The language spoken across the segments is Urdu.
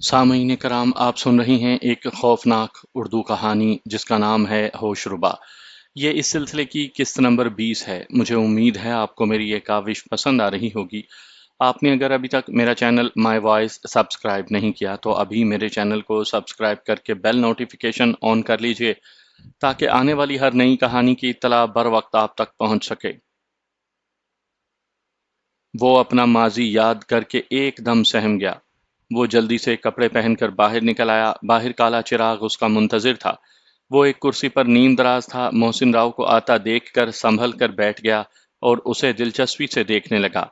سامعین کرام، آپ سن رہی ہیں ایک خوفناک اردو کہانی جس کا نام ہے ہوش ربا۔ یہ اس سلسلے کی قسط نمبر 20 ہے۔ مجھے امید ہے آپ کو میری یہ کاوش پسند آ رہی ہوگی۔ آپ نے اگر ابھی تک میرا چینل مائی وائس سبسکرائب نہیں کیا تو ابھی میرے چینل کو سبسکرائب کر کے بیل نوٹیفیکیشن آن کر لیجئے تاکہ آنے والی ہر نئی کہانی کی اطلاع بر وقت آپ تک پہنچ سکے۔ وہ اپنا ماضی یاد کر کے ایک دم سہم گیا۔ وہ جلدی سے کپڑے پہن کر باہر نکل آیا۔ باہر کالا چراغ اس کا منتظر تھا۔ وہ ایک کرسی پر نیم دراز تھا۔ محسن راؤ کو آتا دیکھ کر سنبھل کر بیٹھ گیا اور اسے دلچسپی سے دیکھنے لگا۔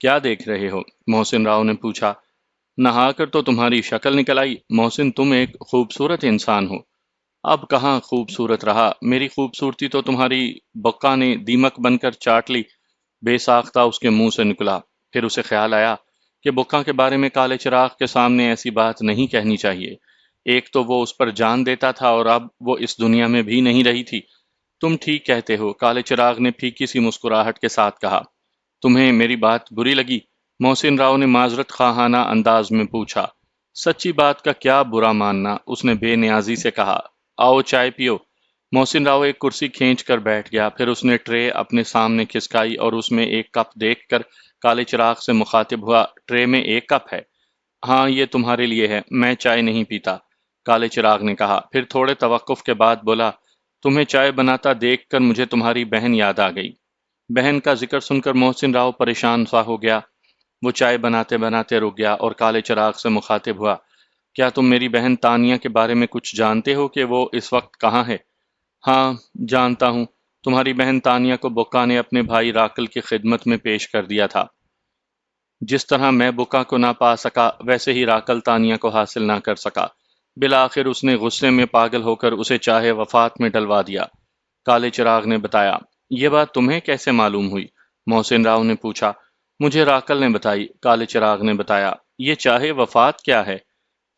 کیا دیکھ رہے ہو؟ محسن راؤ نے پوچھا۔ نہا کر تو تمہاری شکل نکل آئی۔ محسن، تم ایک خوبصورت انسان ہو۔ اب کہاں خوبصورت رہا، میری خوبصورتی تو تمہاری بقا نے دیمک بن کر چاٹ لی۔ بے ساختہ اس کے منہ سے نکلا۔ پھر اسے خیال آیا کہ بقا کے بارے میں کالے چراغ کے سامنے ایسی بات نہیں کہنی چاہیے۔ ایک تو وہ اس پر جان دیتا تھا اور اب وہ اس دنیا میں بھی نہیں رہی تھی۔ تم ٹھیک کہتے ہو، کالے چراغ نے پھیکی سی مسکراہٹ کے ساتھ کہا۔ تمہیں میری بات بری لگی؟ محسن راؤ نے معذرت خواہانہ انداز میں پوچھا۔ سچی بات کا کیا برا ماننا، اس نے بے نیازی سے کہا۔ آؤ چائے پیو۔ محسن راؤ ایک کرسی کھینچ کر بیٹھ گیا، پھر اس نے ٹرے اپنے سامنے کھسکائی اور اس میں ایک کپ دیکھ کر کالے چراغ سے مخاطب ہوا۔ ٹرے میں ایک کپ ہے؟ ہاں، یہ تمہارے لیے ہے، میں چائے نہیں پیتا، کالے چراغ نے کہا۔ پھر تھوڑے توقف کے بعد بولا، تمہیں چائے بناتا دیکھ کر مجھے تمہاری بہن یاد آ گئی۔ بہن کا ذکر سن کر محسن راؤ پریشان سا ہو گیا۔ وہ چائے بناتے بناتے رک گیا اور کالے چراغ سے مخاطب ہوا۔ کیا تم میری بہن تانیہ کے بارے میں کچھ جانتے ہو کہ وہ اس وقت کہاں ہے؟ ہاں، جانتا ہوں۔ تمہاری بہن تانیہ کو بقا نے اپنے بھائی راکل کی خدمت میں پیش کر دیا تھا۔ جس طرح میں بقا کو نہ پا سکا ویسے ہی راکل تانیہ کو حاصل نہ کر سکا۔ بالآخر اس نے غصے میں پاگل ہو کر اسے چاہے وفات میں ڈلوا دیا، کالے چراغ نے بتایا۔ یہ بات تمہیں کیسے معلوم ہوئی؟ محسن راؤ نے پوچھا۔ مجھے راکل نے بتائی، کالے چراغ نے بتایا۔ یہ چاہے وفات کیا ہے؟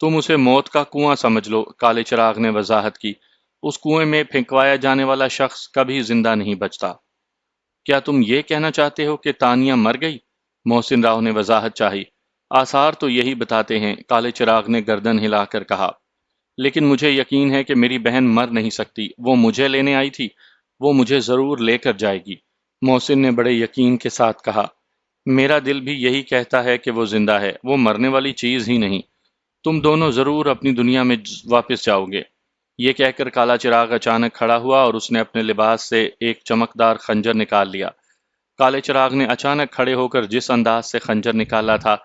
تم اسے موت کا کنواں سمجھ لو، کالے چراغ نے وضاحت کی۔ اس کنویں میں پھینکوایا جانے والا شخص کبھی زندہ نہیں بچتا۔ کیا تم یہ کہنا چاہتے ہو کہ تانیہ مر گئی؟ محسن راؤ نے وضاحت چاہی۔ آثار تو یہی بتاتے ہیں، کالے چراغ نے گردن ہلا کر کہا۔ لیکن مجھے یقین ہے کہ میری بہن مر نہیں سکتی، وہ مجھے لینے آئی تھی، وہ مجھے ضرور لے کر جائے گی، محسن نے بڑے یقین کے ساتھ کہا۔ میرا دل بھی یہی کہتا ہے کہ وہ زندہ ہے، وہ مرنے والی چیز ہی نہیں۔ تم دونوں ضرور اپنی دنیا میں واپس جاؤ گے۔ یہ کہہ کر کالا چراغ اچانک کھڑا ہوا اور اس نے اپنے لباس سے ایک چمکدار خنجر نکال لیا۔ کالے چراغ نے اچانک کھڑے ہو کر جس انداز سے خنجر نکالا تھا،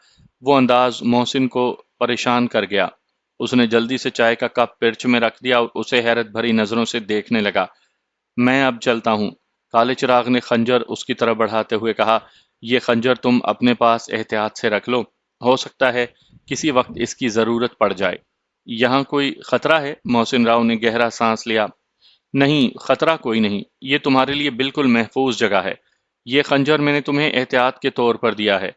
وہ انداز محسن کو پریشان کر گیا۔ اس نے جلدی سے چائے کا کپ پرچ میں رکھ دیا اور اسے حیرت بھری نظروں سے دیکھنے لگا۔ میں اب چلتا ہوں، کالے چراغ نے خنجر اس کی طرف بڑھاتے ہوئے کہا۔ یہ خنجر تم اپنے پاس احتیاط سے رکھ لو، ہو سکتا ہے کسی وقت اس کی ضرورت پڑ جائے۔ یہاں کوئی خطرہ ہے؟ محسن راؤ نے گہرا سانس لیا۔ نہیں، خطرہ کوئی نہیں، یہ تمہارے لیے بالکل محفوظ جگہ ہے۔ یہ خنجر میں نے تمہیں احتیاط کے طور پر دیا ہے۔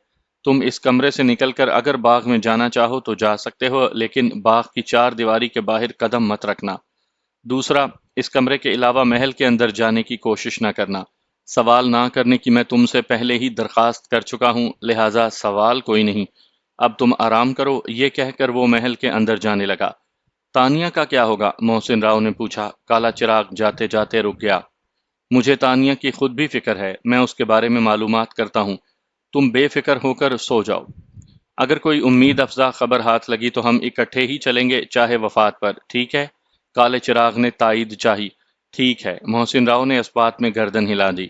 تم اس کمرے سے نکل کر اگر باغ میں جانا چاہو تو جا سکتے ہو، لیکن باغ کی چار دیواری کے باہر قدم مت رکھنا۔ دوسرا، اس کمرے کے علاوہ محل کے اندر جانے کی کوشش نہ کرنا۔ سوال نہ کرنے کی میں تم سے پہلے ہی درخواست کر چکا ہوں، لہٰذا سوال کوئی نہیں۔ اب تم آرام کرو، یہ کہہ کر وہ محل کے اندر جانے لگا۔ تانیہ کا کیا ہوگا؟ محسن راؤ نے پوچھا۔ کالا چراغ جاتے جاتے رک گیا۔ مجھے تانیہ کی خود بھی فکر ہے، میں اس کے بارے میں معلومات کرتا ہوں، تم بے فکر ہو کر سو جاؤ۔ اگر کوئی امید افزا خبر ہاتھ لگی تو ہم اکٹھے ہی چلیں گے، چاہے وفات پر، ٹھیک ہے؟ کالے چراغ نے تائید چاہی۔ ٹھیک ہے، محسن راؤ نے اس بات میں گردن ہلا دی۔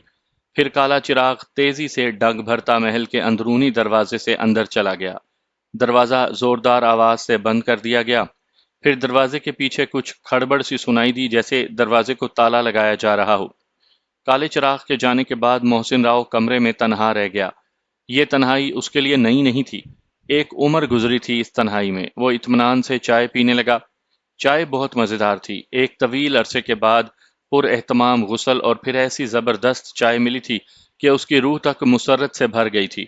پھر کالا چراغ تیزی سے ڈگ بھرتا محل کے اندرونی دروازے سے اندر چلا گیا۔ دروازہ زوردار آواز سے بند کر دیا گیا۔ پھر دروازے کے پیچھے کچھ کھڑبڑ سی سنائی دی، جیسے دروازے کو تالا لگایا جا رہا ہو۔ کالے چراغ کے جانے کے بعد محسن راؤ کمرے میں تنہا رہ گیا۔ یہ تنہائی اس کے لیے نئی نہیں تھی، ایک عمر گزری تھی اس تنہائی میں۔ وہ اطمینان سے چائے پینے لگا۔ چائے بہت مزیدار تھی۔ ایک طویل عرصے کے بعد پر اہتمام غسل اور پھر ایسی زبردست چائے ملی تھی کہ اس کی روح تک مسرت سے بھر گئی تھی۔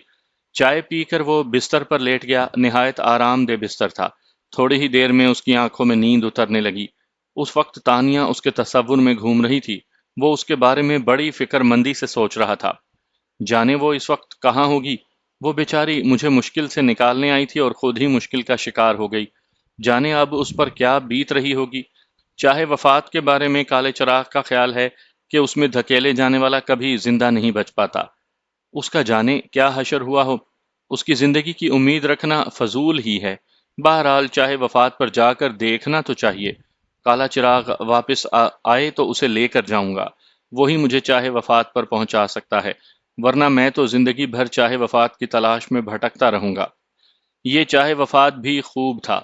چائے پی کر وہ بستر پر لیٹ گیا۔ نہایت آرام دہ بستر تھا۔ تھوڑی ہی دیر میں اس کی آنکھوں میں نیند اترنے لگی۔ اس وقت تانیہ اس کے تصور میں گھوم رہی تھی۔ وہ اس کے بارے میں بڑی فکر مندی سے سوچ رہا تھا۔ جانے وہ اس وقت کہاں ہوگی؟ وہ بیچاری مجھے مشکل سے نکالنے آئی تھی اور خود ہی مشکل کا شکار ہو گئی۔ جانے اب اس پر کیا بیت رہی ہوگی۔ چاہے وفات کے بارے میں کالے چراغ کا خیال ہے کہ اس میں دھکیلے جانے والا کبھی زندہ نہیں بچ پاتا، اس کا جانے کیا حشر ہوا ہو، اس کی زندگی کی امید رکھنا فضول ہی ہے۔ بہرحال چاہے وفات پر جا کر دیکھنا تو چاہیے، کالا چراغ واپس آئے تو اسے لے کر جاؤں گا، وہی مجھے چاہے وفات پر پہنچا سکتا ہے، ورنہ میں تو زندگی بھر چاہے وفات کی تلاش میں بھٹکتا رہوں گا۔ یہ چاہے وفات بھی خوب تھا،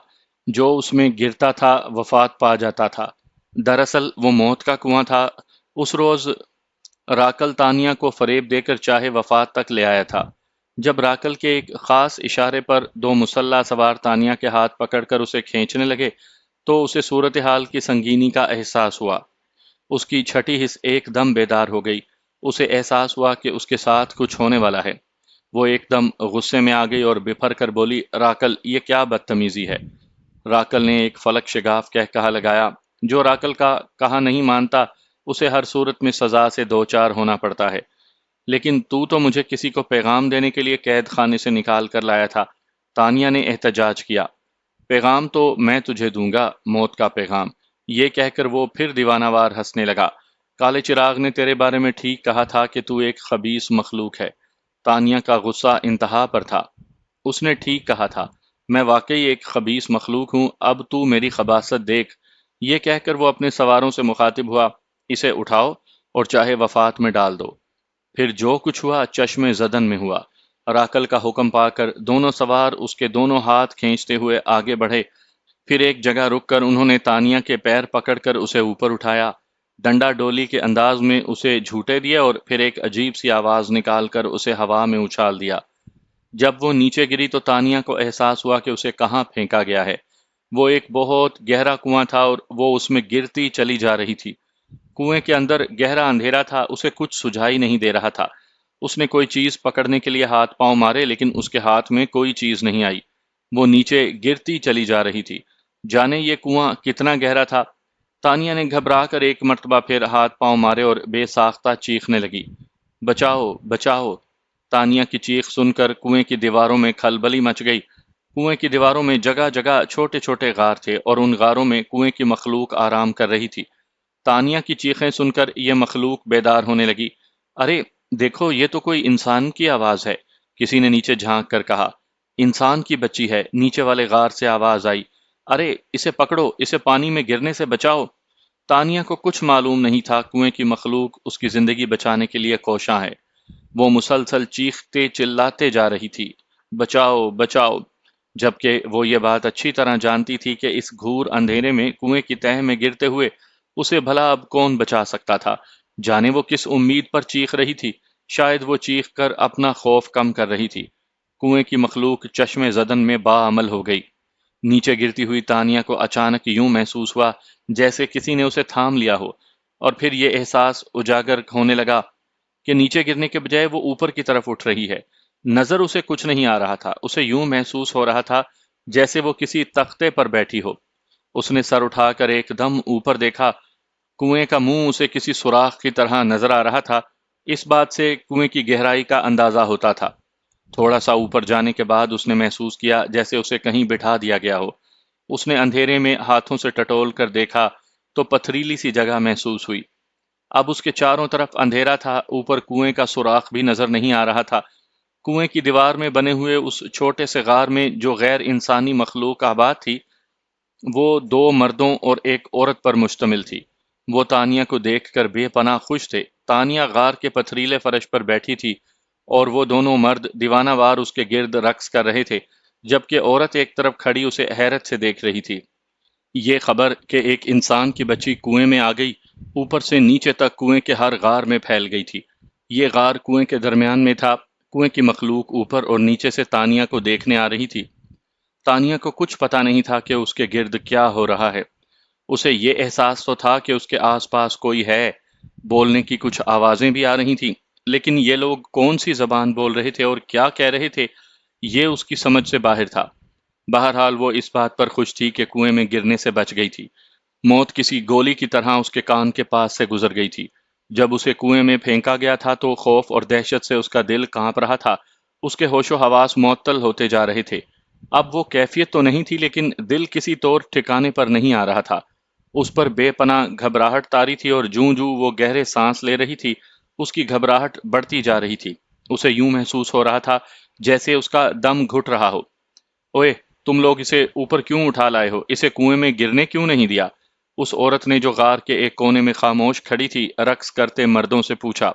جو اس میں گرتا تھا وفات پا جاتا تھا۔ دراصل وہ موت کا کنواں تھا۔ اس روز راکل تانیہ کو فریب دے کر چاہے وفات تک لے آیا تھا۔ جب راکل کے ایک خاص اشارے پر دو مسلح سوار تانیہ کے ہاتھ پکڑ کر اسے کھینچنے لگے تو اسے صورتحال کی سنگینی کا احساس ہوا۔ اس کی چھٹی حس ایک دم بیدار ہو گئی۔ اسے احساس ہوا کہ اس کے ساتھ کچھ ہونے والا ہے۔ وہ ایک دم غصے میں آ گئی اور بپھر کر بولی، راکل، یہ کیا بدتمیزی ہے؟ راکل نے ایک فلک شگاف کہا لگایا، جو راکل کا کہا نہیں مانتا اسے ہر صورت میں سزا سے دوچار ہونا پڑتا ہے۔ لیکن تو مجھے کسی کو پیغام دینے کے لیے قید خانے سے نکال کر لایا تھا، تانیہ نے احتجاج کیا۔ پیغام تو میں تجھے دوں گا، موت کا پیغام۔ یہ کہہ کر وہ پھر دیوانہ وار ہنسنے لگا۔ کالے چراغ نے تیرے بارے میں ٹھیک کہا تھا کہ تو ایک خبیث مخلوق ہے۔ تانیہ کا غصہ انتہا پر تھا۔ اس نے ٹھیک کہا تھا، میں واقعی ایک خبیث مخلوق ہوں، اب تو میری خباثت دیکھ۔ یہ کہہ کر وہ اپنے سواروں سے مخاطب ہوا، اسے اٹھاؤ اور چاہے وفات میں ڈال دو۔ پھر جو کچھ ہوا چشم زدن میں ہوا۔ راکل کا حکم پا کر دونوں سوار اس کے دونوں ہاتھ کھینچتے ہوئے آگے بڑھے۔ پھر ایک جگہ رک کر انہوں نے تانیہ کے پیر پکڑ کر اسے اوپر اٹھایا، ڈنڈا ڈولی کے انداز میں اسے جھوٹے دیے اور پھر ایک عجیب سی آواز نکال کر اسے ہوا میں اچھال دیا۔ جب وہ نیچے گری تو تانیہ کو احساس ہوا کہ اسے کہاں پھینکا گیا ہے۔ وہ ایک بہت گہرا کنواں تھا اور وہ اس میں گرتی چلی جا رہی تھی۔ کنویں کے اندر گہرا اندھیرا تھا، اسے کچھ سجھائی نہیں دے رہا تھا۔ اس نے کوئی چیز پکڑنے کے لیے ہاتھ پاؤں مارے لیکن اس کے ہاتھ میں کوئی چیز نہیں آئی۔ وہ نیچے گرتی چلی جا رہی تھی۔ جانے یہ کنواں کتنا گہرا تھا؟ تانیہ نے گھبرا کر ایک مرتبہ پھر ہاتھ پاؤں مارے اور بے ساختہ چیخنے لگی، بچاؤ بچاؤ! تانیہ کی چیخ سن کر کنویں کی دیواروں میں کھلبلی مچ گئی۔ کنویں کی دیواروں میں جگہ جگہ چھوٹے چھوٹے غار تھے اور ان غاروں میں کنویں کی مخلوق آرام کر رہی تھی۔ تانیہ کی چیخیں سن کر یہ مخلوق بیدار ہونے لگی۔ ارے دیکھو، یہ تو کوئی انسان کی آواز ہے، کسی نے نیچے جھانک کر کہا۔ انسان کی بچی ہے، نیچے والے غار سے آواز آئی۔ ارے اسے پکڑو، اسے پانی میں گرنے سے بچاؤ۔ تانیہ کو کچھ معلوم نہیں تھا کنویں کی مخلوق اس کی زندگی بچانے کے لیے کوشاں ہے۔ وہ مسلسل چیختے چلاتے جا رہی تھی، بچاؤ بچاؤ، جبکہ وہ یہ بات اچھی طرح جانتی تھی کہ اس گھور اندھیرے میں کنویں کی تہہ میں گرتے ہوئے اسے بھلا اب کون بچا سکتا تھا؟ جانے وہ کس امید پر چیخ رہی تھی؟ شاید وہ چیخ کر اپنا خوف کم کر رہی تھی۔ کنویں کی مخلوق چشم زدن میں باعمل ہو گئی۔ نیچے گرتی ہوئی تانیہ کو اچانک یوں محسوس ہوا جیسے کسی نے اسے تھام لیا ہو، اور پھر یہ احساس اجاگر ہونے لگا کہ نیچے گرنے کے بجائے وہ اوپر کی طرف اٹھ رہی ہے۔ نظر اسے کچھ نہیں آ رہا تھا، اسے یوں محسوس ہو رہا تھا جیسے وہ کسی تختے پر بیٹھی ہو۔ اس نے سر اٹھا کر ایک دم اوپر دیکھا۔ کنویں کا منہ اسے کسی سوراخ کی طرح نظر آ رہا تھا۔ اس بات سے کنویں کی گہرائی کا اندازہ ہوتا تھا۔ تھوڑا سا اوپر جانے کے بعد اس نے محسوس کیا جیسے اسے کہیں بٹھا دیا گیا ہو۔ اس نے اندھیرے میں ہاتھوں سے ٹٹول کر دیکھا تو پتھریلی سی جگہ محسوس ہوئی۔ اب اس کے چاروں طرف اندھیرا تھا، اوپر کنویں کا سوراخ بھی نظر نہیں آ رہا تھا۔ کنویں کی دیوار میں بنے ہوئے اس چھوٹے سے غار میں جو غیر انسانی مخلوق آباد تھی، وہ دو مردوں اور ایک عورت پر مشتمل تھی۔ وہ تانیہ کو دیکھ کر بے پناہ خوش تھے۔ تانیہ غار کے پتھریلے فرش پر بیٹھی تھی اور وہ دونوں مرد دیوانہ وار اس کے گرد رقص کر رہے تھے، جبکہ عورت ایک طرف کھڑی اسے حیرت سے دیکھ رہی تھی۔ یہ خبر کہ ایک انسان کی بچی کنویں میں آ گئی، اوپر سے نیچے تک کنویں کے ہر غار میں پھیل گئی تھی۔ یہ غار کنویں کے درمیان میں تھا۔ کنویں کی مخلوق اوپر اور نیچے سے تانیہ کو دیکھنے آ رہی تھی۔ تانیہ کو کچھ پتا نہیں تھا کہ اس کے گرد کیا ہو رہا ہے۔ اسے یہ احساس تو تھا کہ اس کے آس پاس کوئی ہے، بولنے کی کچھ آوازیں بھی آ رہی تھیں، لیکن یہ لوگ کون سی زبان بول رہے تھے اور کیا کہہ رہے تھے، یہ اس کی سمجھ سے باہر تھا۔ بہرحال وہ اس بات پر خوش تھی کہ کنویں میں گرنے سے بچ گئی تھی۔ موت کسی گولی کی طرح اس کے کان کے پاس سے گزر گئی تھی۔ جب اسے کنویں میں پھینکا گیا تھا تو خوف اور دہشت سے اس کا دل کانپ رہا تھا۔ اس کے ہوش و حواس معطل ہوتے جا رہے تھے۔ اب وہ کیفیت تو نہیں تھی لیکن دل کسی طور ٹھکانے پر نہیں آ رہا تھا۔ اس پر بے پناہ گھبراہٹ طاری تھی اور جوں جوں وہ گہرے سانس لے رہی تھی اس کی گھبراہٹ بڑھتی جا رہی تھی۔ اسے یوں محسوس ہو رہا تھا جیسے اس کا دم گھٹ رہا ہو۔ اوئے، تم لوگ اسے اوپر کیوں اٹھا لائے ہو؟ اسے کنویں میں گرنے کیوں نہیں دیا؟ اس عورت نے جو غار کے ایک کونے میں خاموش کھڑی تھی رقص کرتے مردوں سے پوچھا۔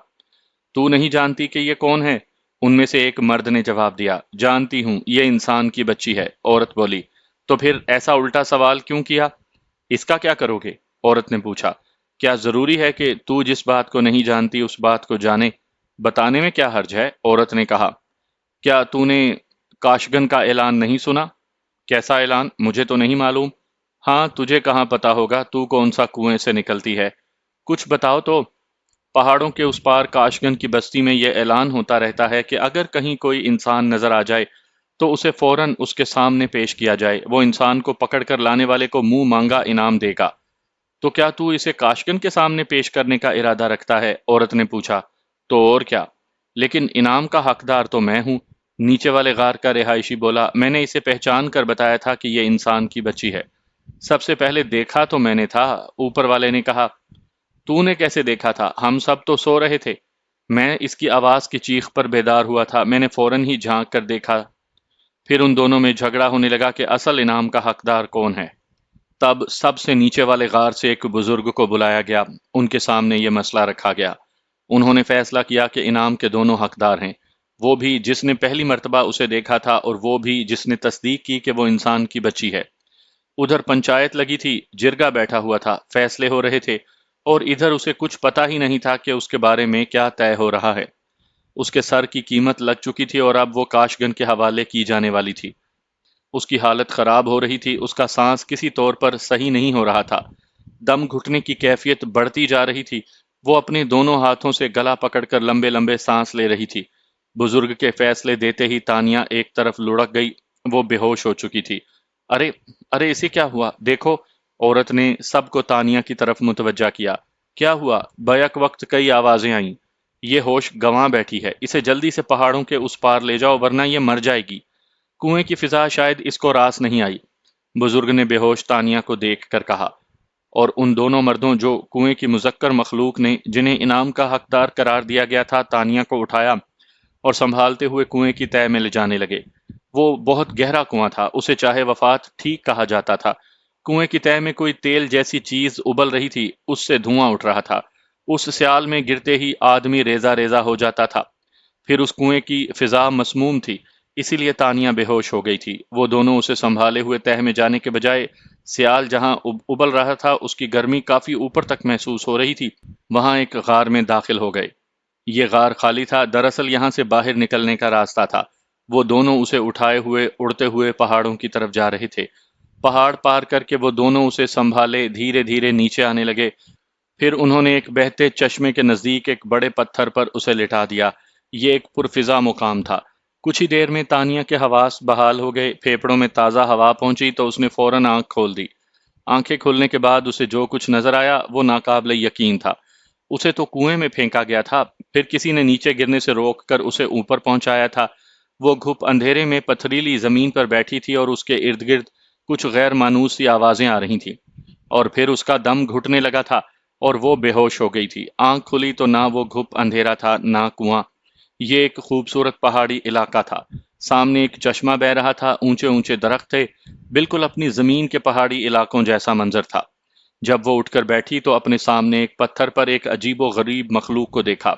تو نہیں جانتی کہ یہ کون ہے؟ ان میں سے ایک مرد نے جواب دیا، جانتی ہوں، یہ انسان کی بچی ہے۔ عورت بولی، تو پھر ایسا الٹا سوال کیوں کیا؟ اس کا کیا کرو گے؟ عورت نے پوچھا۔ کیا ضروری ہے کہ تو جس بات کو نہیں جانتی اس بات کو جانے؟ بتانے میں کیا حرج ہے؟ عورت نے کہا۔ کیا تو نے کاشگن کا اعلان نہیں سنا؟ کیسا اعلان؟ مجھے تو نہیں معلوم۔ ہاں، تجھے کہاں پتا ہوگا، تو کون سا کنویں سے نکلتی ہے؟ کچھ بتاؤ تو۔ پہاڑوں کے اس پار کاشگن کی بستی میں یہ اعلان ہوتا رہتا ہے کہ اگر کہیں کوئی انسان نظر آ جائے تو اسے فوراً اس کے سامنے پیش کیا جائے، وہ انسان کو پکڑ کر لانے والے کو منہ مانگا انعام دے گا۔ تو کیا تو اسے کاشگن کے سامنے پیش کرنے کا ارادہ رکھتا ہے؟ عورت نے پوچھا۔ تو اور کیا، لیکن انعام کا حقدار تو میں ہوں۔ نیچے والے غار کا رہائشی بولا، میں نے اسے پہچان کر بتایا تھا کہ یہ انسان کی بچی ہے۔ سب سے پہلے دیکھا تو میں نے تھا، اوپر والے نے کہا۔ تو نے کیسے دیکھا تھا؟ ہم سب تو سو رہے تھے۔ میں اس کی آواز کی چیخ پر بیدار ہوا تھا، میں نے فوراً ہی جھانک کر دیکھا۔ پھر ان دونوں میں جھگڑا ہونے لگا کہ اصل انعام کا حقدار کون ہے۔ تب سب سے نیچے والے غار سے ایک بزرگ کو بلایا گیا، ان کے سامنے یہ مسئلہ رکھا گیا۔ انہوں نے فیصلہ کیا کہ انعام کے دونوں حقدار ہیں، وہ بھی جس نے پہلی مرتبہ اسے دیکھا تھا اور وہ بھی جس نے تصدیق کی کہ وہ انسان کی بچی ہے۔ ادھر پنچایت لگی تھی، جرگا بیٹھا ہوا تھا، فیصلے ہو رہے تھے، اور ادھر اسے کچھ پتا ہی نہیں تھا کہ اس کے بارے میں کیا طے ہو رہا ہے۔ اس کے سر کی قیمت لگ چکی تھی اور اب وہ کاشگن کے حوالے کی جانے والی تھی۔ اس کی حالت خراب ہو رہی تھی، اس کا سانس کسی طور پر صحیح نہیں ہو رہا تھا، دم گھٹنے کی کیفیت بڑھتی جا رہی تھی۔ وہ اپنے دونوں ہاتھوں سے گلا پکڑ کر لمبے لمبے سانس لے رہی تھی۔ بزرگ کے فیصلے دیتے ہی تانیہ ایک طرف لڑک گئی، وہ بے ہوش ہو چکی تھی۔ ارے، ارے اسے کیا ہوا؟ دیکھو، عورت نے سب کو تانیہ کی طرف متوجہ کیا۔ کیا ہوا؟ بیک وقت کئی آوازیں آئیں۔ یہ ہوش گنوا بیٹھی ہے، اسے جلدی سے پہاڑوں کے اس پار لے جاؤ ورنہ یہ مر جائے گی۔ کنویں کی فضا شاید اس کو راس نہیں آئی، بزرگ نے بے ہوش تانیہ کو دیکھ کر کہا، اور ان دونوں مردوں جو کنویں کی مذکر مخلوق نے جنہیں انعام کا حقدار قرار دیا گیا تھا تانیہ کو اٹھایا اور سنبھالتے ہوئے کنویں کی تہہ میں لے جانے لگے۔ وہ بہت گہرا کنواں تھا، اسے چاہے وفات ٹھیک کہا جاتا تھا۔ کنویں کی تہہ میں کوئی تیل جیسی چیز ابل رہی تھی، اس سے دھواں اٹھ رہا تھا۔ اس سیال میں گرتے ہی آدمی ریزہ ریزہ ہو جاتا تھا۔ پھر اس کنویں کی فضا مسموم تھی، اسی لیے تانیہ بے ہوش ہو گئی تھی۔ وہ دونوں اسے سنبھالے ہوئے تہہ میں جانے کے بجائے سیال جہاں ابل رہا تھا اس کی گرمی کافی اوپر تک محسوس ہو رہی تھی، وہاں ایک غار میں داخل ہو گئے۔ یہ غار خالی تھا، دراصل یہاں سے باہر نکلنے کا راستہ تھا۔ وہ دونوں اسے اٹھائے ہوئے اڑتے ہوئے پہاڑوں کی طرف جا رہے تھے۔ پہاڑ پار کر کے وہ دونوں اسے سنبھالے دھیرے دھیرے نیچے آنے لگے۔ پھر انہوں نے ایک بہتے چشمے کے نزدیک ایک بڑے پتھر پر اسے لٹا دیا۔ یہ ایک پرفضا مقام تھا۔ کچھ ہی دیر میں تانیہ کے حواس بحال ہو گئے، پھیپھڑوں میں تازہ ہوا پہنچی تو اس نے فوراً آنکھ کھول دی۔ آنکھیں کھلنے کے بعد اسے جو کچھ نظر آیا وہ ناقابل یقین تھا۔ اسے تو کنویں میں پھینکا گیا تھا، پھر کسی نے نیچے گرنے سے روک کر اسے اوپر پہنچایا تھا۔ وہ گھپ اندھیرے میں پتھریلی زمین پر بیٹھی تھی اور اس کے ارد گرد کچھ غیر مانوس سی آوازیں آ رہی تھیں، اور پھر اس کا دم گھٹنے لگا تھا اور وہ بے ہوش ہو گئی تھی۔ آنکھ کھلی تو نہ وہ گھپ اندھیرا تھا نہ کنواں۔ یہ ایک خوبصورت پہاڑی علاقہ تھا۔ سامنے ایک چشمہ بہہ رہا تھا، اونچے اونچے درخت تھے، بالکل اپنی زمین کے پہاڑی علاقوں جیسا منظر تھا۔ جب وہ اٹھ کر بیٹھی تو اپنے سامنے ایک پتھر پر ایک عجیب و غریب مخلوق کو دیکھا۔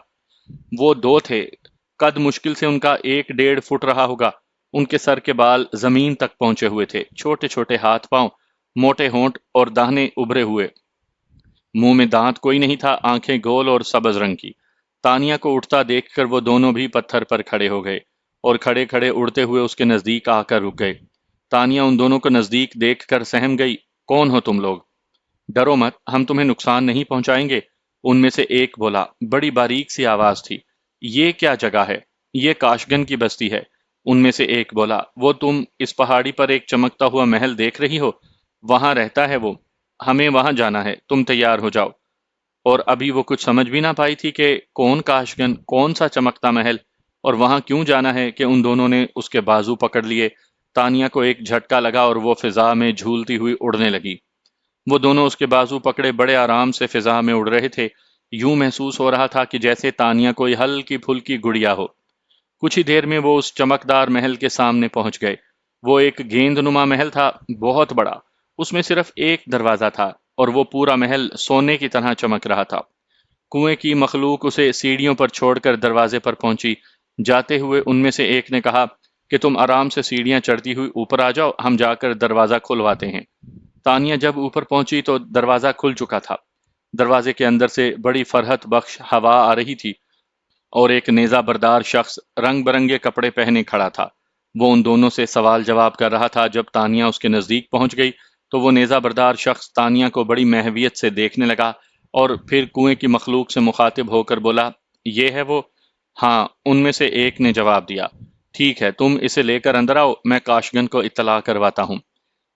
وہ دو تھے، قد مشکل سے ان کا 1.5 فٹ رہا ہوگا۔ ان کے سر کے بال زمین تک پہنچے ہوئے تھے، چھوٹے چھوٹے ہاتھ پاؤں، موٹے ہونٹ اور داہنے ابھرے ہوئے۔ منہ میں دانت کوئی نہیں تھا، آنکھیں گول اور سبز رنگ کی۔ تانیہ کو اٹھتا دیکھ کر وہ دونوں بھی پتھر پر کھڑے ہو گئے اور کھڑے کھڑے اڑتے ہوئے اس کے نزدیک آ کر رک گئے۔ تانیہ ان دونوں کو نزدیک دیکھ کر سہم گئی۔ کون ہو تم لوگ؟ ڈرو مت، ہم تمہیں نقصان نہیں پہنچائیں گے، ان میں سے ایک بولا۔ بڑی باریک سی آواز تھی۔ یہ کیا جگہ ہے؟ یہ کاشگن کی بستی ہے، ان میں سے ایک بولا۔ وہ تم اس پہاڑی پر ایک چمکتا ہوا محل دیکھ رہی ہو، وہاں رہتا ہے وہ، ہمیں وہاں جانا ہے، تم تیار ہو جاؤ۔ اور ابھی وہ کچھ سمجھ بھی نہ پائی تھی کہ کون کاشگن، کون سا چمکتا محل، اور وہاں کیوں جانا ہے کہ ان دونوں نے اس کے بازو پکڑ لیے۔ تانیہ کو ایک جھٹکا لگا اور وہ فضا میں جھولتی ہوئی اڑنے لگی۔ وہ دونوں اس کے بازو پکڑے بڑے آرام سے فضا میں اڑ رہے تھے۔ یوں محسوس ہو رہا تھا کہ جیسے تانیہ کوئی ہلکی پھلکی گڑیا ہو۔ کچھ ہی دیر میں وہ اس چمکدار محل کے سامنے پہنچ گئے۔ وہ ایک گیند نما محل تھا، بہت بڑا۔ اس میں صرف ایک دروازہ تھا اور وہ پورا محل سونے کی طرح چمک رہا تھا۔ کنویں کی مخلوق اسے سیڑھیوں پر چھوڑ کر دروازے پر پہنچی۔ جاتے ہوئے ان میں سے ایک نے کہا کہ تم آرام سے سیڑھیاں چڑھتی ہوئی اوپر آ جاؤ، ہم جا کر دروازہ کھلواتے ہیں۔ تانیہ جب اوپر پہنچی تو دروازہ کھل چکا تھا۔ دروازے کے اندر سے بڑی فرحت بخش ہوا آ رہی تھی اور ایک نیزہ بردار شخص رنگ برنگے کپڑے پہنے کھڑا تھا۔ وہ ان دونوں سے سوال جواب کر رہا تھا۔ جب تانیہ اس کے نزدیک پہنچ گئی تو وہ نیزہ بردار شخص تانیہ کو بڑی محویت سے دیکھنے لگا اور پھر کنویں کی مخلوق سے مخاطب ہو کر بولا، یہ ہے وہ؟ ہاں، ان میں سے ایک نے جواب دیا۔ ٹھیک ہے، تم اسے لے کر اندر آؤ، میں کاشگن کو اطلاع کرواتا ہوں۔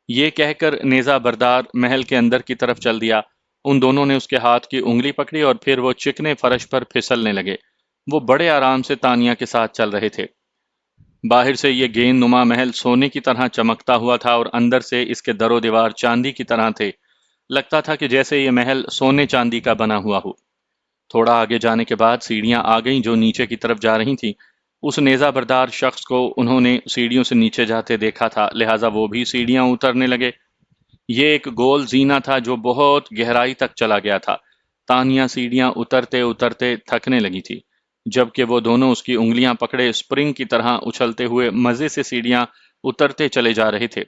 یہ کہہ کر نیزہ بردار محل کے اندر کی طرف چل دیا۔ ان دونوں نے اس کے ہاتھ کی انگلی پکڑی اور پھر وہ چکنے فرش پر پھسلنے لگے۔ وہ بڑے آرام سے تانیہ کے ساتھ چل رہے تھے۔ باہر سے یہ گیند نما محل سونے کی طرح چمکتا ہوا تھا اور اندر سے اس کے در و دیوار چاندی کی طرح تھے۔ لگتا تھا کہ جیسے یہ محل سونے چاندی کا بنا ہوا ہو۔ تھوڑا آگے جانے کے بعد سیڑھیاں آ گئیں جو نیچے کی طرف جا رہی تھیں۔ اس نیزہ بردار شخص کو انہوں نے سیڑھیوں سے نیچے جاتے دیکھا تھا، لہٰذا وہ بھی سیڑھیاں اترنے لگے۔ یہ ایک گول زینہ تھا جو بہت گہرائی تک چلا گیا تھا۔ تانیہ سیڑھیاں اترتے اترتے تھکنے لگی تھی، جبکہ وہ دونوں اس کی انگلیاں پکڑے اسپرنگ کی طرح اچھلتے ہوئے مزے سے سیڑھیاں اترتے چلے جا رہے تھے۔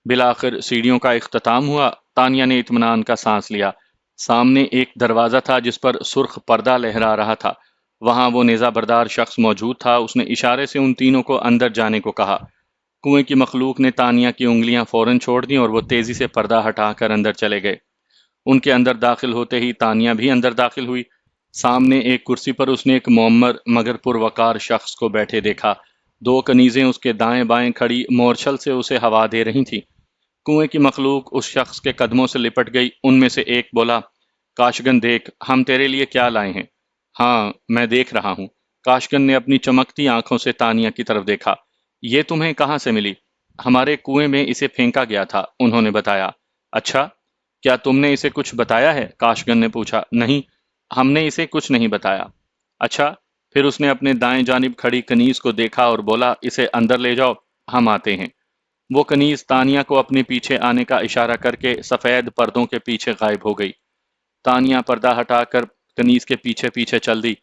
بالآخر سیڑھیوں کا اختتام ہوا۔ تانیہ نے اطمینان کا سانس لیا۔ سامنے ایک دروازہ تھا جس پر سرخ پردہ لہرا رہا تھا۔ وہاں وہ نیزہ بردار شخص موجود تھا۔ اس نے اشارے سے ان تینوں کو اندر جانے کو کہا۔ کنویں کی مخلوق نے تانیہ کی انگلیاں فوراً چھوڑ دیں اور وہ تیزی سے پردہ ہٹا کر اندر چلے گئے۔ ان کے اندر داخل ہوتے ہی تانیہ بھی اندر داخل ہوئی۔ سامنے ایک کرسی پر اس نے ایک معمر مگر پروقار شخص کو بیٹھے دیکھا۔ دو کنیزیں اس کے دائیں بائیں کھڑی مورچھل سے اسے ہوا دے رہی تھیں۔ کنویں کی مخلوق اس شخص کے قدموں سے لپٹ گئی۔ ان میں سے ایک بولا، کاشگن دیکھ، ہم تیرے لیے کیا لائے ہیں۔ ہاں، میں دیکھ رہا ہوں۔ کاشگن نے اپنی چمکتی آنکھوں سے تانیہ کی طرف دیکھا۔ یہ تمہیں کہاں سے ملی؟ ہمارے کنویں میں اسے پھینکا گیا تھا، انہوں نے بتایا۔ اچھا، کیا تم نے اسے کچھ بتایا ہے؟ کاشگن نے پوچھا۔ نہیں، ہم نے اسے کچھ نہیں بتایا۔ اچھا، پھر اس نے اپنے دائیں جانب کھڑی کنیز کو دیکھا اور بولا، اسے اندر لے جاؤ، ہم آتے ہیں۔ وہ کنیز تانیہ کو اپنے پیچھے آنے کا اشارہ کر کے سفید پردوں کے پیچھے غائب ہو گئی۔ تانیہ پردہ ہٹا کر کنیز کے پیچھے پیچھے چل دی۔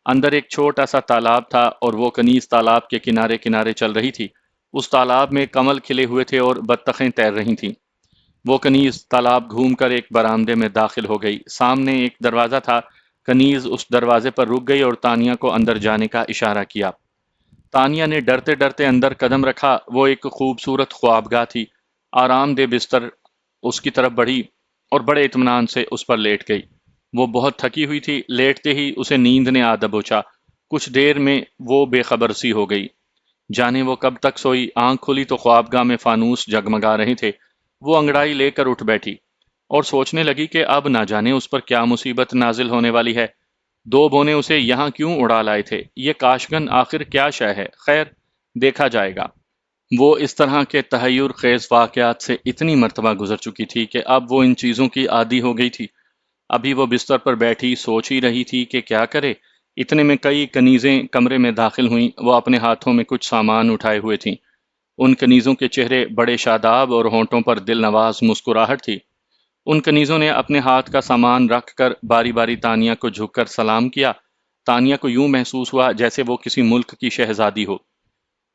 اندر ایک چھوٹا سا تالاب تھا اور وہ کنیز تالاب کے کنارے کنارے چل رہی تھی۔ اس تالاب میں کمل کھلے ہوئے تھے اور بطخیں تیر رہی تھیں۔ وہ کنیز تالاب گھوم کر ایک برآمدے میں داخل ہو گئی۔ سامنے ایک دروازہ تھا۔ کنیز اس دروازے پر رک گئی اور تانیہ کو اندر جانے کا اشارہ کیا۔ تانیہ نے ڈرتے ڈرتے اندر قدم رکھا۔ وہ ایک خوبصورت خوابگاہ تھی۔ آرام دہ بستر اس کی طرف بڑھی اور بڑے اطمینان سے اس پر لیٹ گئی۔ وہ بہت تھکی ہوئی تھی۔ لیٹتے ہی اسے نیند نے آ دبوچا۔ کچھ دیر میں وہ بے خبر سی ہو گئی۔ جانے وہ کب تک سوئی۔ آنکھ کھلی تو خوابگاہ میں فانوس جگمگا رہے تھے۔ وہ انگڑائی لے کر اٹھ بیٹھی اور سوچنے لگی کہ اب نہ جانے اس پر کیا مصیبت نازل ہونے والی ہے۔ دو بونے اسے یہاں کیوں اڑا لائے تھے؟ یہ کاشگن آخر کیا شے ہے؟ خیر، دیکھا جائے گا۔ وہ اس طرح کے تحیر خیز واقعات سے اتنی مرتبہ گزر چکی تھی کہ اب وہ ان چیزوں کی عادی ہو گئی تھی۔ ابھی وہ بستر پر بیٹھی سوچ ہی رہی تھی کہ کیا کرے، اتنے میں کئی کنیزیں کمرے میں داخل ہوئیں۔ وہ اپنے ہاتھوں میں کچھ سامان اٹھائے ہوئے تھیں۔ ان کنیزوں کے چہرے بڑے شاداب اور ہونٹوں پر دل نواز مسکراہٹ تھی۔ ان کنیزوں نے اپنے ہاتھ کا سامان رکھ کر باری باری تانیہ کو جھک کر سلام کیا۔ تانیہ کو یوں محسوس ہوا جیسے وہ کسی ملک کی شہزادی ہو۔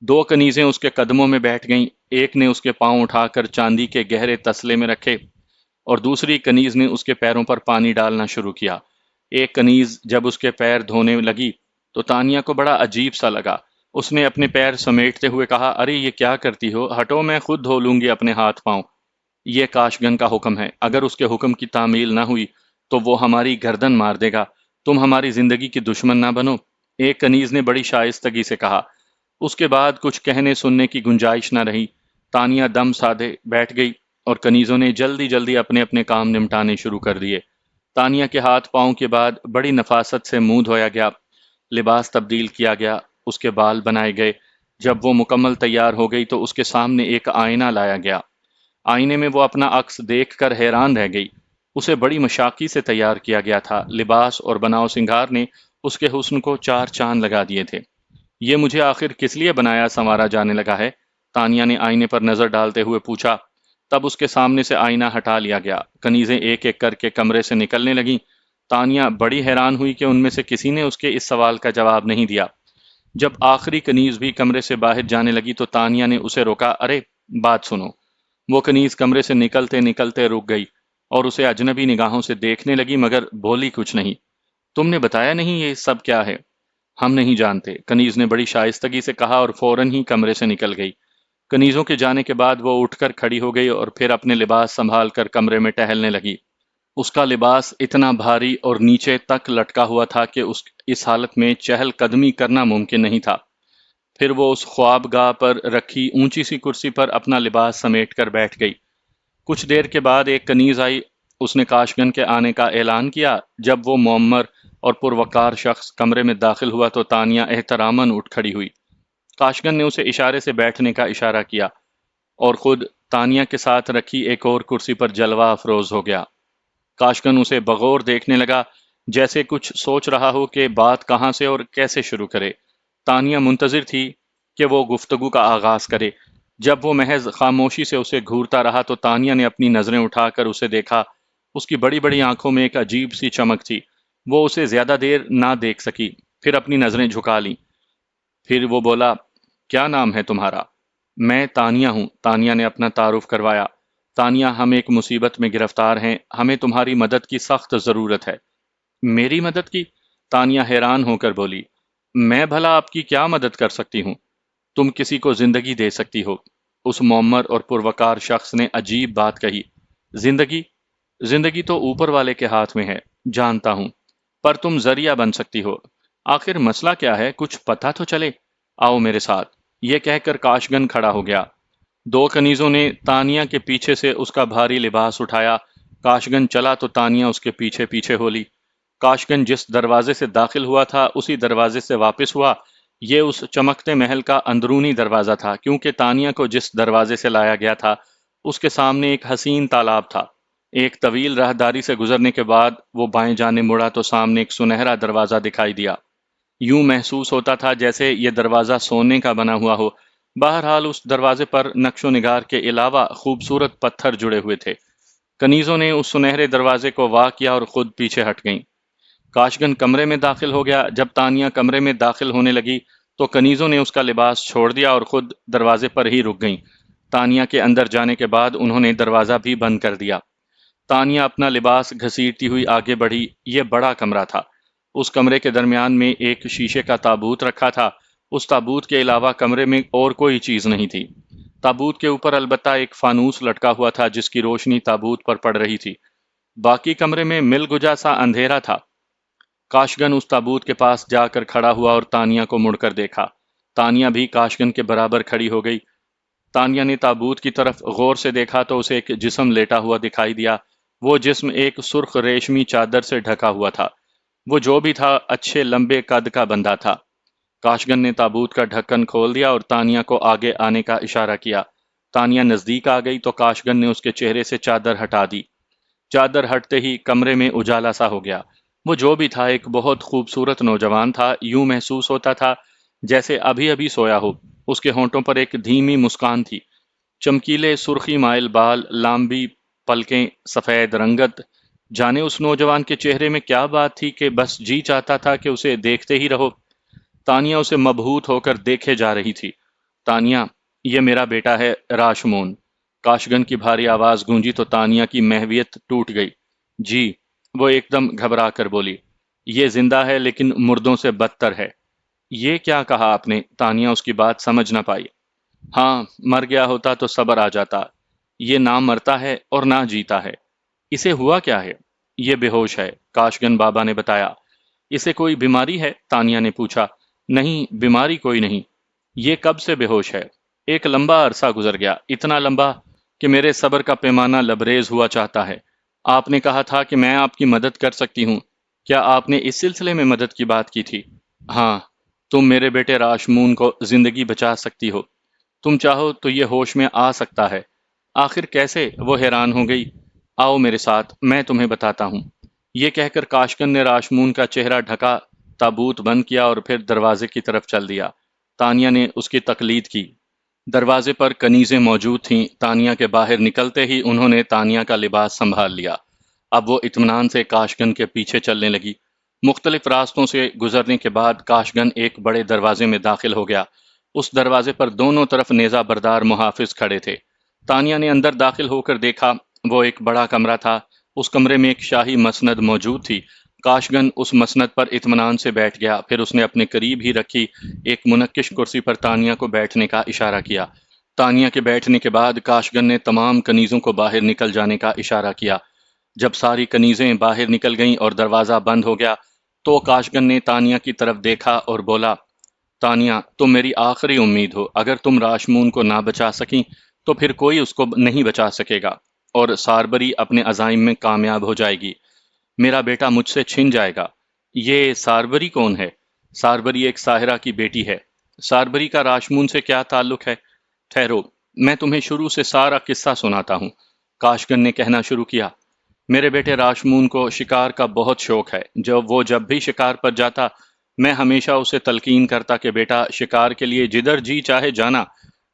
دو کنیزیں اس کے قدموں میں بیٹھ گئیں۔ ایک نے اس کے پاؤں اٹھا کر چاندی کے گہرے تسلے میں رکھے اور دوسری کنیز نے اس کے پیروں پر پانی ڈالنا شروع کیا۔ ایک کنیز جب اس کے پیر دھونے لگی تو تانیہ کو بڑا عجیب سا لگا۔ اس نے اپنے پیر سمیٹتے ہوئے کہا، ارے یہ کیا کرتی ہو؟ ہٹو، میں خود دھو لوں گی اپنے ہاتھ پاؤں۔ یہ کاشگن کا حکم ہے، اگر اس کے حکم کی تعمیل نہ ہوئی تو وہ ہماری گردن مار دے گا۔ تم ہماری زندگی کی دشمن نہ بنو، ایک کنیز نے بڑی شائستگی سے کہا۔ اس کے بعد کچھ کہنے سننے کی گنجائش نہ رہی۔ تانیہ دم سادے بیٹھ گئی اور کنیزوں نے جلدی جلدی اپنے اپنے کام نمٹانے شروع کر دیے۔ تانیہ کے ہاتھ پاؤں کے بعد بڑی نفاست سے منہ دھویا گیا، لباس تبدیل کیا گیا، اس کے بال بنائے گئے۔ جب وہ مکمل تیار ہو گئی تو اس کے سامنے ایک آئینہ لایا گیا۔ آئینے میں وہ اپنا عکس دیکھ کر حیران رہ گئی۔ اسے بڑی مشاقی سے تیار کیا گیا تھا، لباس اور بناؤ سنگھار نے اس کے حسن کو چار چاند لگا دیے تھے۔ یہ مجھے آخر کس لیے بنایا سنوارا جانے لگا ہے؟ تانیہ نے آئینے پر نظر ڈالتے ہوئے پوچھا۔ تب اس کے سامنے سے آئینہ ہٹا لیا گیا، کنیزیں ایک ایک کر کے کمرے سے نکلنے لگیں۔ تانیہ بڑی حیران ہوئی کہ ان میں سے کسی نے اس کے اس سوال کا جواب نہیں دیا۔ جب آخری کنیز بھی کمرے سے باہر جانے لگی تو تانیہ نے اسے روکا۔ ارے بات سنو۔ وہ کنیز کمرے سے نکلتے نکلتے رک گئی اور اسے اجنبی نگاہوں سے دیکھنے لگی، مگر بولی کچھ نہیں۔ تم نے بتایا نہیں یہ سب کیا ہے؟ ہم نہیں جانتے، کنیز نے بڑی شائستگی سے کہا اور فوراً ہی کمرے سے نکل گئی۔ کنیزوں کے جانے کے بعد وہ اٹھ کر کھڑی ہو گئی اور پھر اپنے لباس سنبھال کر کمرے میں ٹہلنے لگی۔ اس کا لباس اتنا بھاری اور نیچے تک لٹکا ہوا تھا کہ اس حالت میں چہل قدمی کرنا ممکن نہیں تھا۔ پھر وہ اس خواب گاہ پر رکھی اونچی سی کرسی پر اپنا لباس سمیٹ کر بیٹھ گئی۔ کچھ دیر کے بعد ایک کنیز آئی۔ اس نے کاشگن کے آنے کا اعلان کیا۔ جب وہ معمر اور پروقار شخص کمرے میں داخل ہوا تو تانیہ احتراماً اٹھ کھڑی ہوئی۔ کاشگن نے اسے اشارے سے بیٹھنے کا اشارہ کیا اور خود تانیہ کے ساتھ رکھی ایک اور کرسی پر جلوہ افروز ہو گیا۔ کاشگن اسے بغور دیکھنے لگا، جیسے کچھ سوچ رہا ہو کہ بات کہاں سے اور کیسے شروع کرے۔ تانیہ منتظر تھی کہ وہ گفتگو کا آغاز کرے۔ جب وہ محض خاموشی سے اسے گھورتا رہا تو تانیہ نے اپنی نظریں اٹھا کر اسے دیکھا۔ اس کی بڑی بڑی آنکھوں میں ایک عجیب سی چمک تھی۔ وہ اسے زیادہ دیر نہ دیکھ سکی، پھر اپنی نظریں جھکا لیں۔ پھر وہ بولا، کیا نام ہے تمہارا؟ میں تانیہ ہوں، تانیہ نے اپنا تعارف کروایا۔ تانیہ، ہم ایک مصیبت میں گرفتار ہیں، ہمیں تمہاری مدد کی سخت ضرورت ہے۔ میری مدد کی؟ تانیہ حیران ہو کر بولی، میں بھلا آپ کی کیا مدد کر سکتی ہوں؟ تم کسی کو زندگی دے سکتی ہو۔ اس معمر اور پروقار شخص نے عجیب بات کہی۔ زندگی؟ زندگی تو اوپر والے کے ہاتھ میں ہے، جانتا ہوں، پر تم ذریعہ بن سکتی ہو۔ آخر مسئلہ کیا ہے؟ کچھ پتہ تو چلے۔ آؤ میرے ساتھ، یہ کہہ کر کاشگن کھڑا ہو گیا۔ دو کنیزوں نے تانیہ کے پیچھے سے اس کا بھاری لباس اٹھایا۔ کاشگن چلا تو تانیہ اس کے پیچھے پیچھے ہو لی۔ کاشگن جس دروازے سے داخل ہوا تھا اسی دروازے سے واپس ہوا۔ یہ اس چمکتے محل کا اندرونی دروازہ تھا، کیونکہ تانیہ کو جس دروازے سے لایا گیا تھا اس کے سامنے ایک حسین تالاب تھا۔ ایک طویل راہداری سے گزرنے کے بعد وہ بائیں جانب مڑا تو سامنے ایک سنہرا دروازہ دکھائی دیا۔ یوں محسوس ہوتا تھا جیسے یہ دروازہ سونے کا بنا ہوا ہو۔ بہرحال اس دروازے پر نقش و نگار کے علاوہ خوبصورت پتھر جڑے ہوئے تھے۔ کنیزوں نے اس سنہرے دروازے کو وا کیا اور خود پیچھے ہٹ گئیں۔ کاشگن کمرے میں داخل ہو گیا۔ جب تانیہ کمرے میں داخل ہونے لگی تو کنیزوں نے اس کا لباس چھوڑ دیا اور خود دروازے پر ہی رک گئیں۔ تانیہ کے اندر جانے کے بعد انہوں نے دروازہ بھی بند کر دیا۔ تانیہ اپنا لباس گھسیٹتی ہوئی آگے بڑھی۔ یہ بڑا کمرہ تھا۔ اس کمرے کے درمیان میں ایک شیشے کا تابوت رکھا تھا۔ اس تابوت کے علاوہ کمرے میں اور کوئی چیز نہیں تھی۔ تابوت کے اوپر البتہ ایک فانوس لٹکا ہوا تھا جس کی روشنی تابوت پر پڑ رہی تھی۔ باقی کمرے میں مل گجا سا اندھیرا تھا۔ کاشگن اس تابوت کے پاس جا کر کھڑا ہوا اور تانیہ کو مڑ کر دیکھا۔ تانیہ بھی کاشگن کے برابر کھڑی ہو گئی۔ تانیہ نے تابوت کی طرف غور سے دیکھا تو اسے ایک جسم لیٹا ہوا دکھائی دیا۔ وہ جسم ایک سرخ ریشمی چادر سے ڈھکا ہوا تھا۔ وہ جو بھی تھا اچھے لمبے قد کا بندہ تھا۔ کاشگن نے تابوت کا ڈھکن کھول دیا اور تانیہ کو آگے آنے کا اشارہ کیا۔ تانیہ نزدیک آ گئی تو کاشگن نے اس کے چہرے سے چادر ہٹا دی۔ چادر ہٹتے ہی کمرے میں اجالا سا ہو گیا۔ وہ جو بھی تھا ایک بہت خوبصورت نوجوان تھا۔ یوں محسوس ہوتا تھا جیسے ابھی ابھی سویا ہو۔ اس کے ہونٹوں پر ایک دھیمی مسکان تھی۔ چمکیلے سرخی مائل بال، لامبی پلکیں، سفید رنگت۔ جانے اس نوجوان کے چہرے میں کیا بات تھی کہ بس جی چاہتا تھا کہ اسے دیکھتے ہی رہو۔ تانیہ اسے مبہوت ہو کر دیکھے جا رہی تھی۔ تانیہ، یہ میرا بیٹا ہے راشمون۔ کاشگن کی بھاری آواز گونجی تو تانیہ کی محویت ٹوٹ گئی۔ جی، وہ ایک دم گھبرا کر بولی، یہ زندہ ہے لیکن مردوں سے بدتر ہے۔ یہ کیا کہا آپ نے؟ تانیہ اس کی بات سمجھ نہ پائی۔ ہاں، مر گیا ہوتا تو صبر آ جاتا۔ یہ نہ مرتا ہے اور نہ جیتا ہے۔ اسے ہوا کیا ہے؟ یہ بے ہوش ہے، کاشگن بابا نے بتایا۔ اسے کوئی بیماری ہے؟ تانیہ نے پوچھا۔ نہیں، بیماری کوئی نہیں۔ یہ کب سے بے ہوش ہے؟ ایک لمبا عرصہ گزر گیا، اتنا لمبا کہ میرے صبر کا پیمانہ لبریز ہوا چاہتا ہے۔ آپ نے کہا تھا کہ میں آپ کی مدد کر سکتی ہوں۔ کیا آپ نے اس سلسلے میں مدد کی بات کی تھی؟ ہاں، تم میرے بیٹے راشمون کو زندگی بچا سکتی ہو، تم چاہو تو یہ ہوش میں آ سکتا ہے۔ آخر کیسے؟ وہ حیران ہو گئی۔ آؤ میرے ساتھ، میں تمہیں بتاتا ہوں۔ یہ کہہ کر کاشکن نے راشمون کا چہرہ ڈھکا، تابوت بند کیا اور پھر دروازے کی طرف چل دیا۔ تانیہ نے اس کی تقلید کی۔ دروازے پر کنیزیں موجود تھیں۔ تانیہ کے باہر نکلتے ہی انہوں نے تانیہ کا لباس سنبھال لیا۔ اب وہ اطمینان سے کاشگن کے پیچھے چلنے لگی۔ مختلف راستوں سے گزرنے کے بعد کاشگن ایک بڑے دروازے میں داخل ہو گیا۔ اس دروازے پر دونوں طرف نیزہ بردار محافظ کھڑے تھے۔ تانیہ نے اندر داخل ہو کر دیکھا، وہ ایک بڑا کمرہ تھا۔ اس کمرے میں ایک شاہی مسند موجود تھی۔ کاشگن اس مسند پر اطمینان سے بیٹھ گیا، پھر اس نے اپنے قریب ہی رکھی ایک منقش کرسی پر تانیہ کو بیٹھنے کا اشارہ کیا۔ تانیہ کے بیٹھنے کے بعد کاشگن نے تمام کنیزوں کو باہر نکل جانے کا اشارہ کیا۔ جب ساری کنیزیں باہر نکل گئیں اور دروازہ بند ہو گیا تو کاشگن نے تانیہ کی طرف دیکھا اور بولا، تانیہ، تم میری آخری امید ہو۔ اگر تم راشمون کو نہ بچا سکیں تو پھر کوئی اس کو نہیں بچا سکے گا، اور ساربری اپنے عزائم میں کامیاب ہو جائے گی۔ میرا بیٹا مجھ سے چھن جائے گا۔ یہ ساربری کون ہے؟ ساربری ایک ساحرہ کی بیٹی ہے۔ ساربری کا راشمون سے کیا تعلق ہے؟ ٹھہرو، میں تمہیں شروع سے سارا قصہ سناتا ہوں۔ کاشگن نے کہنا شروع کیا۔ میرے بیٹے راشمون کو شکار کا بہت شوق ہے۔ جب بھی شکار پر جاتا، میں ہمیشہ اسے تلقین کرتا کہ بیٹا، شکار کے لیے جدھر جی چاہے جانا،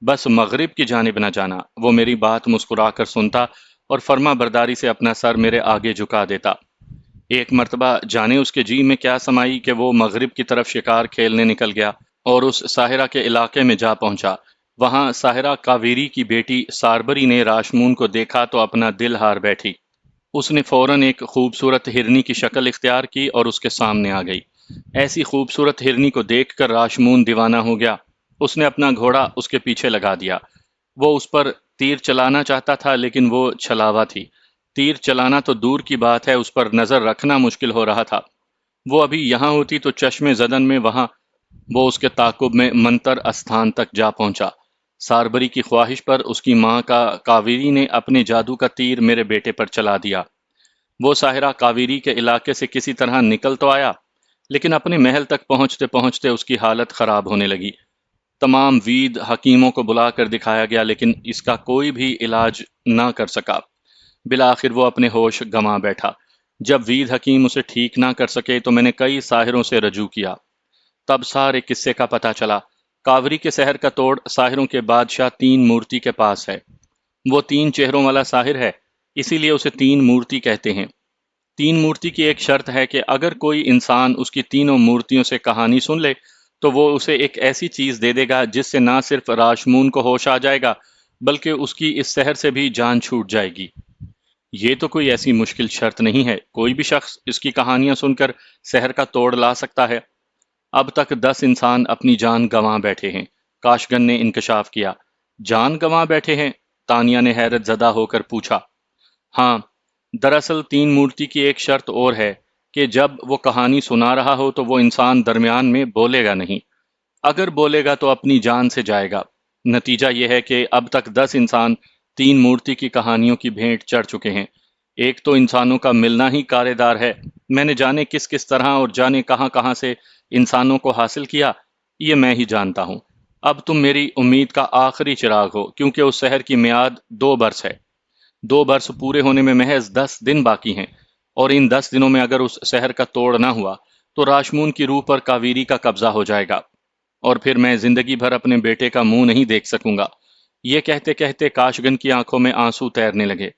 بس مغرب کی جانب نہ جانا۔ وہ میری بات مسکرا کر سنتا اور فرما برداری سے اپنا سر میرے آگے جھکا دیتا۔ ایک مرتبہ جانے اس کے جی میں کیا سمائی کہ وہ مغرب کی طرف شکار کھیلنے نکل گیا اور اس ساحرہ کے علاقے میں جا پہنچا۔ وہاں ساحرہ کاویری کی بیٹی ساربری نے راشمون کو دیکھا تو اپنا دل ہار بیٹھی۔ اس نے فوراً ایک خوبصورت ہرنی کی شکل اختیار کی اور اس کے سامنے آ گئی۔ ایسی خوبصورت ہرنی کو دیکھ کر راشمون دیوانہ ہو گیا۔ اس نے اپنا گھوڑا اس کے پیچھے لگا دیا۔ وہ اس پر تیر چلانا چاہتا تھا لیکن وہ چھلاوا تھی۔ تیر چلانا تو دور کی بات ہے، اس پر نظر رکھنا مشکل ہو رہا تھا۔ وہ ابھی یہاں ہوتی تو چشم زدن میں وہاں وہ اس کے تعاقب میں منتر استھان تک جا پہنچا۔ ساربری کی خواہش پر اس کی ماں کا کاویری نے اپنے جادو کا تیر میرے بیٹے پر چلا دیا۔ وہ ساحرہ کاویری کے علاقے سے کسی طرح نکل تو آیا، لیکن اپنے محل تک پہنچتے پہنچتے اس کی حالت خراب ہونے لگی۔ تمام وید حکیموں کو بلا کر دکھایا گیا لیکن اس کا کوئی بھی علاج نہ کر سکا۔ بالآخر وہ اپنے ہوش گنوا بیٹھا۔ جب وید حکیم اسے ٹھیک نہ کر سکے تو میں نے کئی ساحروں سے رجوع کیا۔ تب سارے قصے کا پتہ چلا۔ کاوری کے سحر کا توڑ ساحروں کے بادشاہ تین مورتی کے پاس ہے۔ وہ تین چہروں والا ساحر ہے، اسی لیے اسے تین مورتی کہتے ہیں۔ تین مورتی کی ایک شرط ہے کہ اگر کوئی انسان اس کی تینوں مورتیوں سے کہانی سن لے تو وہ اسے ایک ایسی چیز دے دے گا جس سے نہ صرف راشمون کو ہوش آ جائے گا بلکہ اس کی اس سحر سے بھی جان چھوٹ جائے گی۔ یہ تو کوئی ایسی مشکل شرط نہیں ہے، کوئی بھی شخص اس کی کہانیاں سن کر سحر کا توڑ لا سکتا ہے۔ اب تک 10 انسان اپنی جان گنوا بیٹھے ہیں، کاشگن نے انکشاف کیا۔ جان گنوا بیٹھے ہیں؟ تانیہ نے حیرت زدہ ہو کر پوچھا۔ ہاں، دراصل تین مورتی کی ایک شرط اور ہے کہ جب وہ کہانی سنا رہا ہو تو وہ انسان درمیان میں بولے گا نہیں۔ اگر بولے گا تو اپنی جان سے جائے گا۔ نتیجہ یہ ہے کہ اب تک 10 انسان تین مورتی کی کہانیوں کی بھیٹ چڑھ چکے ہیں۔ ایک تو انسانوں کا ملنا ہی کارے دار ہے۔ میں نے جانے کس کس طرح اور جانے کہاں کہاں سے انسانوں کو حاصل کیا، یہ میں ہی جانتا ہوں۔ اب تم میری امید کا آخری چراغ ہو، کیونکہ اس شہر کی میعاد 2 برس ہے۔ 2 برس پورے ہونے میں محض 10 دن باقی ہیں، اور ان 10 دنوں میں اگر اس شہر کا توڑ نہ ہوا تو راشمون کی روح پر کاویری کا قبضہ ہو جائے گا، اور پھر میں زندگی بھر اپنے بیٹے کا منہ نہیں دیکھ سکوں گا۔ یہ کہتے کہتے کاشگن کی آنکھوں میں آنسو تیرنے لگے۔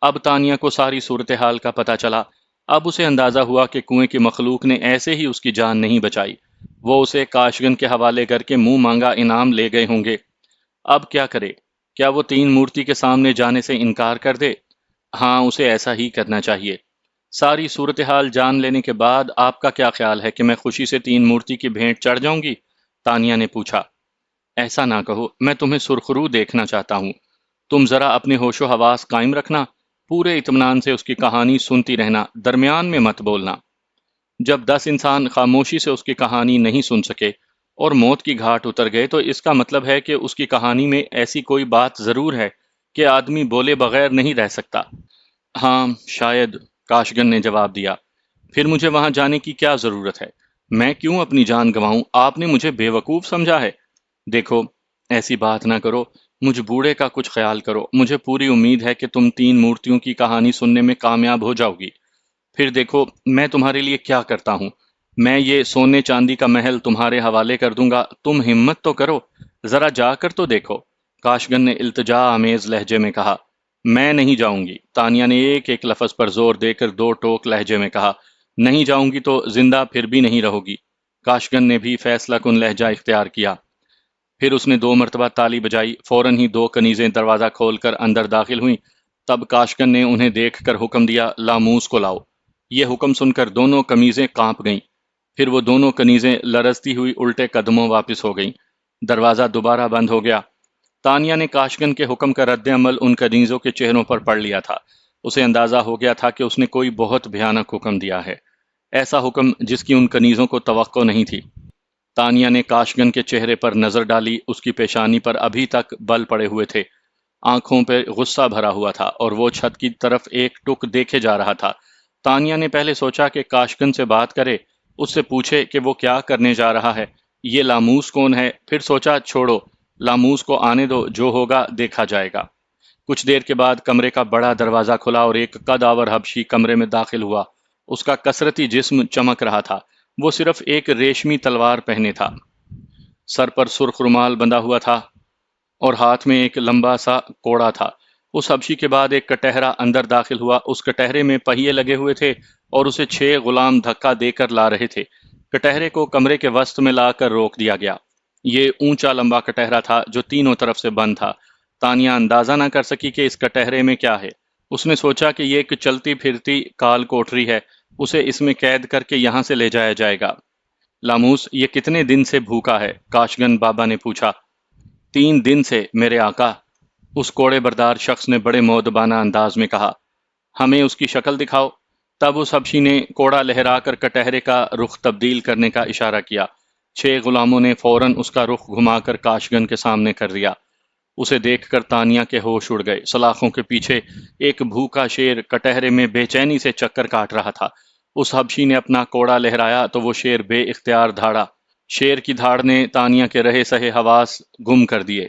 اب تانیہ کو ساری صورتحال کا پتہ چلا۔ اب اسے اندازہ ہوا کہ کنویں کی مخلوق نے ایسے ہی اس کی جان نہیں بچائی، وہ اسے کاشگن کے حوالے کر کے منہ مانگا انعام لے گئے ہوں گے۔ اب کیا کرے؟ کیا وہ تین مورتی کے سامنے جانے سے انکار کر دے؟ ہاں، اسے ایسا ہی کرنا چاہیے۔ ساری صورتحال جان لینے کے بعد آپ کا کیا خیال ہے کہ میں خوشی سے تین مورتی کی بھیٹ چڑھ جاؤں گی؟ تانیہ نے پوچھا۔ ایسا نہ کہو، میں تمہیں سرخرو دیکھنا چاہتا ہوں۔ تم ذرا اپنے ہوش و حواس قائم رکھنا، پورے اطمینان سے اس کی کہانی سنتی رہنا، درمیان میں مت بولنا۔ جب 10 انسان خاموشی سے اس کی کہانی نہیں سن سکے اور موت کی گھاٹ اتر گئے تو اس کا مطلب ہے کہ اس کی کہانی میں ایسی کوئی بات ضرور ہے کہ آدمی بولے بغیر نہیں رہ سکتا۔ ہاں، شاید، کاشگن نے جواب دیا۔ پھر مجھے وہاں جانے کی کیا ضرورت ہے؟ میں کیوں اپنی جان گنواؤں؟ آپ نے مجھے بے وقوف سمجھا ہے؟ دیکھو، ایسی بات نہ کرو، مجھ بوڑھے کا کچھ خیال کرو، مجھے پوری امید ہے کہ تم تین مورتیوں کی کہانی سننے میں کامیاب ہو جاؤ گی۔ پھر دیکھو میں تمہارے لیے کیا کرتا ہوں، میں یہ سونے چاندی کا محل تمہارے حوالے کر دوں گا، تم ہمت تو کرو، ذرا جا کر تو دیکھو۔ کاشگن نے التجا آمیز لہجے میں کہا۔ میں نہیں جاؤں گی، تانیہ نے ایک ایک لفظ پر زور دے کر دو ٹوک لہجے میں کہا۔ نہیں جاؤں گی تو زندہ پھر بھی نہیں رہو گی۔ کاشگن نے بھی فیصلہ کن لہجہ اختیار کیا۔ پھر اس نے دو مرتبہ تالی بجائی، فوراً ہی دو کنیزیں دروازہ کھول کر اندر داخل ہوئیں۔ تب کاشگن نے انہیں دیکھ کر حکم دیا، لاموس کو لاؤ۔ یہ حکم سن کر دونوں قمیضیں کانپ گئیں۔ پھر وہ دونوں کنیزیں لرزتی ہوئی الٹے قدموں واپس ہو گئیں۔ دروازہ دوبارہ بند ہو گیا۔ تانیہ نے کاشگن کے حکم کا رد عمل ان کنیزوں کے چہروں پر پڑھ لیا تھا۔ اسے اندازہ ہو گیا تھا کہ اس نے کوئی بہت بھیانک حکم دیا ہے، ایسا حکم جس کی ان کنیزوں کو توقع نہیں تھی۔ تانیہ نے کاشگن کے چہرے پر نظر ڈالی، اس کی پیشانی پر ابھی تک بل پڑے ہوئے تھے، آنکھوں پہ غصہ بھرا ہوا تھا اور وہ چھت کی طرف ایک ٹک دیکھے جا رہا تھا۔ تانیہ نے پہلے سوچا کہ کاشگن سے بات کرے، اس سے پوچھے کہ وہ کیا کرنے جا رہا ہے، یہ لاموس کون ہے، پھر سوچا چھوڑو، لاموس کو آنے دو، جو ہوگا دیکھا جائے گا۔ کچھ دیر کے بعد کمرے کا بڑا دروازہ کھلا اور ایک قد آور حبشی کمرے میں داخل ہوا۔ اس کا کثرتی جسم چمک رہا تھا، وہ صرف ایک ریشمی تلوار پہنے تھا، سر پر سرخ رومال بندھا ہوا تھا اور ہاتھ میں ایک لمبا سا کوڑا تھا۔ اس حبشی کے بعد ایک کٹہرا اندر داخل ہوا، اس کٹہرے میں پہیے لگے ہوئے تھے اور اسے 6 غلام دھکا دے کر لا رہے تھے۔ کٹہرے کو کمرے کے وسط میں لا کر روک دیا گیا۔ یہ اونچا لمبا کٹہرا تھا جو تینوں طرف سے بند تھا۔ تانیہ اندازہ نہ کر سکی کہ اس کٹہرے میں کیا ہے۔ اس نے سوچا کہ یہ ایک چلتی پھرتی کال کوٹری ہے، اسے اس میں قید کر کے یہاں سے لے جایا جائے گا۔ لاموس یہ کتنے دن سے بھوکا ہے؟ کاشگن بابا نے پوچھا۔ 3 دن سے میرے آقا، اس کوڑے بردار شخص نے بڑے مؤدبانہ انداز میں کہا۔ ہمیں اس کی شکل دکھاؤ۔ تب اس حبشی نے کوڑا لہرا کر کٹہرے کا رخ تبدیل کرنے کا اشارہ کیا۔ 6 غلاموں نے فوراً اس کا رخ گھما کر کاشگن کے سامنے کر دیا۔ اسے دیکھ کر تانیہ کے ہوش اڑ گئے۔ سلاخوں کے پیچھے ایک بھوکا شیر کٹہرے میں بے چینی سے چکر کاٹ رہا تھا۔ اس حبشی نے اپنا کوڑا لہرایا تو وہ شیر بے اختیار دھاڑا۔ شیر کی دھاڑ نے تانیہ کے رہے سہے حواس گم کر دیے۔